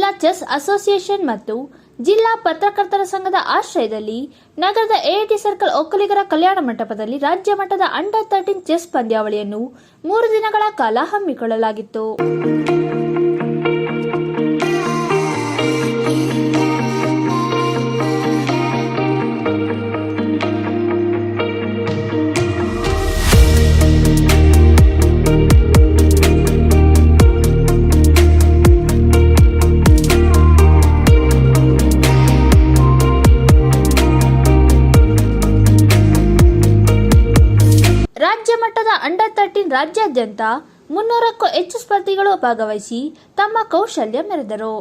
ಜಿಲ್ಲಾ chess association ಮತ್ತು ಜಿಲ್ಲಾ ಪತ್ರಕರ್ತರ ಸಂಘದ ಆಶ್ರಯದಲ್ಲಿ ನಗರದ ಎಐಟಿ ಸರ್ಕಲ್ ಒಕ್ಕಲಿಗರ ಕಲ್ಯಾಣ ಮಂಟಪದಲ್ಲಿ ರಾಜ್ಯ ಮಟ್ಟದ ಅಂಡರ್ 13 ಚೆಸ್ ಪಂದ್ಯಾವಳಿಯನ್ನು 3 ದಿನಗಳ ಕಾಲ ಹಮ್ಮಿಕೊಳ್ಳಲಾಗಿತ್ತು. ರಾಜ್ಯ ಮಟ್ಟದ ಅಂಡರ್ 13 ರಾಜ್ಯಾದ್ಯಂತ 300ಕ್ಕೂ ಹೆಚ್ಚು ಸ್ಪರ್ಧಿಗಳು ಭಾಗವಹಿಸಿ ತಮ್ಮ ಕೌಶಲ್ಯ ಮೆರೆದರು.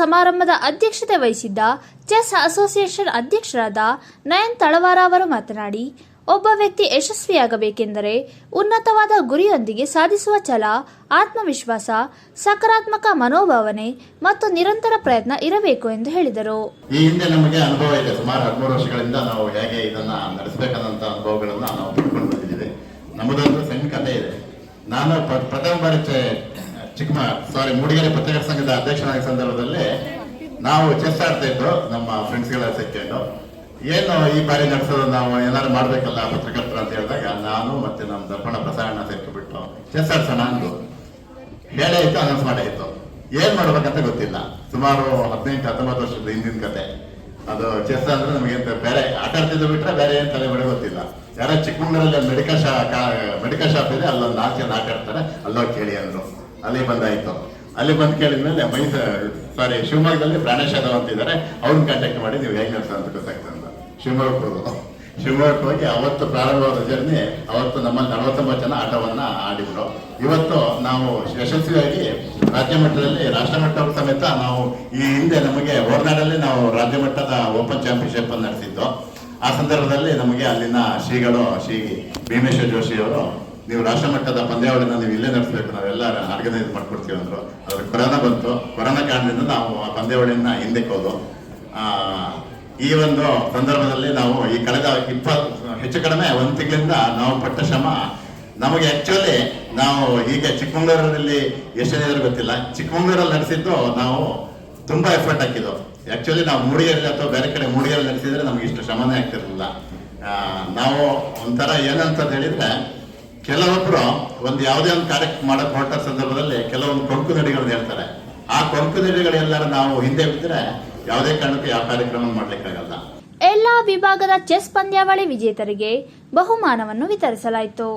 ಸಮಾರಂಭದ ಅಧ್ಯಕ್ಷತೆ ವಹಿಸಿದ್ದ ಚೆಸ್ ಅಸೋಸಿಯೇಷನ್ ಅಧ್ಯಕ್ಷರಾದ ನಯನ್ ತಳವಾರ ಅವರು ಮಾತನಾಡಿ, ಒಬ್ಬ ವ್ಯಕ್ತಿ ಯಶಸ್ವಿಯಾಗಬೇಕೆಂದರೆ ಉನ್ನತವಾದ ಗುರಿಯೊಂದಿಗೆ ಸಾಧಿಸುವ ಛಲ, ಆತ್ಮವಿಶ್ವಾಸ, ಸಕಾರಾತ್ಮಕ ಮನೋಭಾವನೆ ಮತ್ತು ನಿರಂತರ ಪ್ರಯತ್ನ ಇರಬೇಕು ಎಂದು ಹೇಳಿದರು. ಈ ಹಿಂದೆ ನಮಗೆ ಅನುಭವ ಇದೆ. ಸುಮಾರು 13 ವರ್ಷಗಳಿಂದ ನಾವು ಹೇಗೆ ಇದನ್ನ ನಡೆಸಬೇಕಾದಂತ ಅನುಭವಗಳನ್ನ ನಾವು ಪಡ್ಕೊಂಡು ಬಂದಿದ್ದೀವಿ. ನಮ್ಮದೊಂದು ಸಣ್ಣ ಕಥೆ ಇದೆ. ನಾನು ಪ್ರಥಮ ಬಾರಿ ಮೂಡಿಗೆರೆ ಪತ್ರಕರ್ತರ ಸಂಘದ ಅಧ್ಯಕ್ಷರಾದ ಸಂದರ್ಭದಲ್ಲಿ ನಾವು ಚೆಸ್ ಆಡ್ತಾ ಇದ್ದು ನಮ್ಮ ಫ್ರೆಂಡ್ಸ್ಗಳ ಸೇರ್ಕೊಂಡು, ಏನು ಈ ಬಾರಿ ನಡೆಸೋದು, ನಾವು ಏನಾದ್ರು ಮಾಡ್ಬೇಕಲ್ಲ ಪತ್ರಕರ್ತರು ಅಂತ ಹೇಳಿದಾಗ ನಾನು ಮತ್ತೆ ನಮ್ಮ ದರ್ಪಣ ಪ್ರಸಾರಣ ಸೇರ್ಕೊಬಿಟ್ಟು ಚೆಸ್ ಆಡ್ಸೋಣ ಅಂದು ಹೇಳೇ ಇತ್ತು, ಅನೌನ್ಸ್ ಮಾಡೇ ಇತ್ತು. ಏನ್ ಮಾಡ್ಬೇಕಂತ ಗೊತ್ತಿಲ್ಲ. ಸುಮಾರು 18-19 ವರ್ಷದ ಹಿಂದಿನ ಕತೆ ಅದು. ಚೆಸ್ ಅಂದ್ರೆ ನಮಗೆ ಬೇರೆ ಆಟ ಆಡ್ತಿದ್ದು ಬಿಟ್ರೆ ಬೇರೆ ಏನ್ ತಲೆ ಬರೋ ಗೊತ್ತಿಲ್ಲ. ಯಾರೋ ಚಿಕ್ಕಮಂಗ್ಳೂರಲ್ಲಿ ಮೆಡಿಕಲ್ ಶಾಪ್ ಇದೆ, ಅಲ್ಲೊಂದು 4 ಜನ ಆಟ ಆಡ್ತಾರೆ, ಅಲ್ಲೋಗಿ ಕೇಳಿ ಅಂದ್ರು. ಅಲ್ಲಿ ಬಂದಾಯ್ತು. ಅಲ್ಲಿ ಬಂದು ಕೇಳಿದ್ಮೇಲೆ ಶಿವಮೊಗ್ಗದಲ್ಲಿ ಪ್ರಾಣೇಶ್ ಯಾದವ್ ಅಂತಿದ್ದಾರೆ, ಅವ್ರನ್ನ ಕಾಂಟ್ಯಾಕ್ಟ್ ಮಾಡಿ ನೀವು ಹೇಗೆ ನಡೆಸೋ ಅಂತ ಗೊತ್ತಾಗ್ತದೆ ಅಂತ ಶಿವಮೊಗ್ಗಕ್ಕೆ ಹೋಗಿ ಅವತ್ತು ಪ್ರಾರಂಭವಾದ ಜರ್ನಿ. ಅವತ್ತು ನಮ್ಮಲ್ಲಿ 49 ಜನ ಆಟವನ್ನ ಆಡಿದ್ರು. ಇವತ್ತು ನಾವು ಯಶಸ್ವಿಯಾಗಿ ರಾಜ್ಯ ಮಟ್ಟದಲ್ಲಿ ರಾಷ್ಟ್ರ ಮಟ್ಟ ಸಮೇತ ನಾವು ಈ ಹಿಂದೆ ನಮಗೆ ಹೊರನಾಡಲ್ಲಿ ನಾವು ರಾಜ್ಯ ಮಟ್ಟದ ಓಪನ್ ಚಾಂಪಿಯನ್ಶಿಪ್ ಅನ್ನು ನಡೆಸಿದ್ದು. ಆ ಸಂದರ್ಭದಲ್ಲಿ ನಮಗೆ ಅಲ್ಲಿನ ಶ್ರೀ ಭೀಮೇಶ್ವರ ಜೋಶಿ ಅವರು, ನೀವು ರಾಷ್ಟ್ರ ಮಟ್ಟದ ಪಂದ್ಯಾವಳಿನ ನೀವು ಇಲ್ಲೇ ನಡೆಸಬೇಕು, ನಾವೆಲ್ಲ ಆರ್ಗನೈಸ್ ಮಾಡ್ಕೊಡ್ತೀವಿ ಅಂದ್ರು. ಅದ್ರ ಕೊರೋನಾ ಬಂತು. ಕೊರೋನಾ ಕಾರಣದಿಂದ ನಾವು ಆ ಪಂದ್ಯಾವಳಿಯನ್ನ ಹಿಂದಕ್ಕೆ ಹೋದು. ಈ ಒಂದು ಸಂದರ್ಭದಲ್ಲಿ ನಾವು ಈ ಕಳೆದ ಹೆಚ್ಚು ಕಡಿಮೆ 1 ತಿಂಗಳಿಂದ ನಾವು ಪಟ್ಟ ಶ್ರಮ, ನಮಗೆ ಆಕ್ಚುಲಿ ನಾವು ಈಗ ಚಿಕ್ಕಮಂಗ್ಳೂರಲ್ಲಿ ಎಷ್ಟು ಜನ ಗೊತ್ತಿಲ್ಲ, ಚಿಕ್ಕಮಂಗ್ಳೂರಲ್ಲಿ ನಡೆಸಿದ್ದು ನಾವು ತುಂಬಾ ಎಫರ್ಟ್ ಹಾಕಿದ್ದು. ಆಕ್ಚುಲಿ ನಾವು ಮೂಡಿಗೆರೆ ಅಥವಾ ಬೇರೆ ಕಡೆ ಮೂಡಿಗೆರೆ ನಡೆಸಿದ್ರೆ ನಮ್ಗೆ ಇಷ್ಟು ಶ್ರಮನೇ ಆಗ್ತಿರ್ಲಿಲ್ಲ. ನಾವು ಒಂಥರ ಏನಂತ ಹೇಳಿದ್ರೆ, ಕೆಲವೊಬ್ರು ಯಾವುದೇ ಒಂದು ಕಾರ್ಯಕ್ರಮ ಮಾಡಕ್ ಹೊರಟ ಸಂದರ್ಭದಲ್ಲಿ ಕೆಲವೊಂದು ಕೊಂಕು ನಡಿಗಳನ್ನ ಹೇಳ್ತಾರೆ. ಆ ಕೊಂಕು ನಡಿಗಳೆಲ್ಲರೂ ನಾವು ಹಿಂದೆ ಬಿದ್ದರೆ ಯಾವುದೇ ಕಾರಣಕ್ಕೂ ಯಾವ ಕಾರ್ಯಕ್ರಮ ಮಾಡ್ಲಿಕ್ಕಾಗಲ್ಲ. ಎಲ್ಲಾ ವಿಭಾಗದ ಚೆಸ್ ಪಂದ್ಯಾವಳಿ ವಿಜೇತರಿಗೆ ಬಹುಮಾನವನ್ನು ವಿತರಿಸಲಾಯಿತು.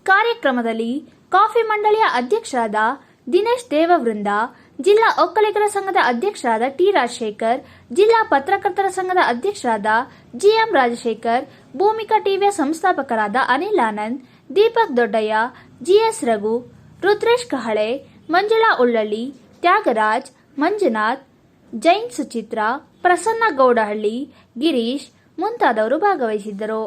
ಕಾರ್ಯಕ್ರಮದಲ್ಲಿ ಕಾಫಿ ಮಂಡಳಿಯ ಅಧ್ಯಕ್ಷರಾದ ದಿನೇಶ್ ದೇವವೃಂದ, ಜಿಲ್ಲಾ ಒಕ್ಕಲಿಗರ ಸಂಘದ ಅಧ್ಯಕ್ಷರಾದ ಟಿ ರಾಜಶೇಖರ್, ಜಿಲ್ಲಾ ಪತ್ರಕರ್ತರ ಸಂಘದ ಅಧ್ಯಕ್ಷರಾದ ಜಿಎಂ ರಾಜಶೇಖರ್, ಭೂಮಿಕಾ ಟಿವಿಯ ಸಂಸ್ಥಾಪಕರಾದ ಅನಿಲ್ ಆನಂದ್, ದೀಪಕ್ ದೊಡ್ಡಯ್ಯ, ಜಿಎಸ್ ರಘು, ರುದ್ರೇಶ್ ಕಹಳೆ, ಮಂಜುಳಾ ಉಳ್ಳಳ್ಳಿ, ತ್ಯಾಗರಾಜ್, ಮಂಜುನಾಥ್, ಜೈನ್ ಸುಚಿತ್ರಾ, ಪ್ರಸನ್ನ ಗೌಡಹಳ್ಳಿ, ಗಿರೀಶ್ ಮುಂತಾದವರು ಭಾಗವಹಿಸಿದ್ದರು.